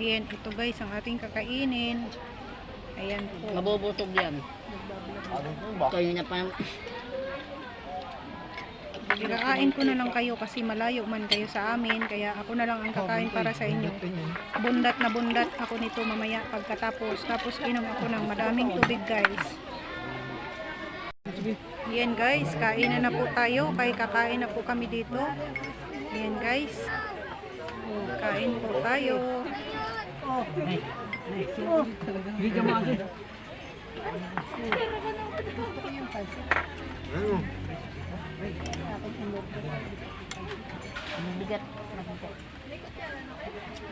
Ayan, ito guys, ang ating kakainin. Ayan po. Mabubusog yan. Kayo na pa. Kakain ko na lang kayo kasi malayo man kayo sa amin. Kaya ako na lang ang kakain para sa inyo. Bundat na bundat ako nito mamaya pagkatapos. Tapos inom ako ng madaming tubig guys. Ayan guys, kain na po tayo. Kaya kakain na po kami dito. Ayan guys. Oh, kain po tayo.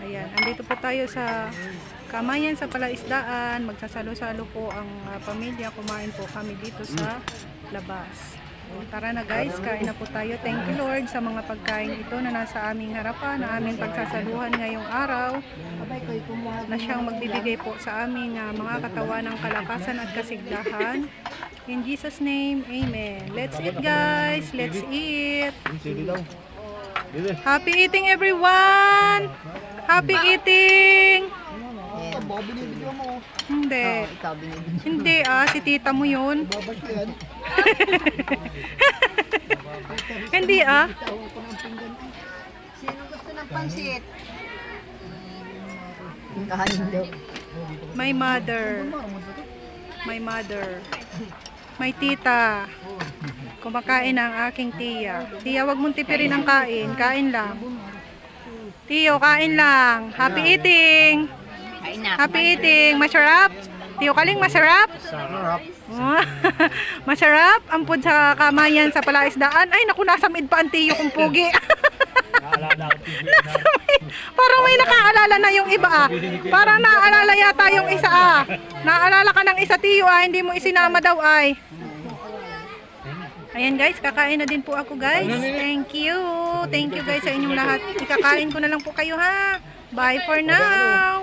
Ayan, andito po tayo sa Kamayan sa Palaisdaan. Magsasalo-salo po ang pamilya. Kumain po kami dito sa labas. O, tara na guys, kain na po tayo. Thank you Lord sa mga pagkain ito na nasa aming harapan, na aming pagsasaluhan ngayong araw, na siyang magbibigay po sa aming mga katawan ng kalakasan at kasiglahan. In Jesus name, Amen. Let's eat guys, let's eat. Happy eating everyone! Happy eating! Hindi. Hindi si tita mo yun. Hindi Sino gusto ng pansit? My mother. My mother. My tita. Kumakain ang aking tiya. Tiya, wag mong tipirin ang kain. Kain lang. Tiyo, kain lang. Happy eating. Happy eating. Masarap? Tiyo Kaling, masarap? Masarap. Masarap? Ampun sa Kamayan sa Palaisdaan. Ay, naku, nasamid pa ang tiyo kong pugi. Parang may nakaalala na yung iba Parang naaalala yata yung isa Naalala ka ng isa tiyo hindi mo isinama daw ay. Ayan guys, kakain na din po ako guys. Thank you. Thank you guys sa inyong lahat. Ikakain ko na lang po kayo ha. Bye for now.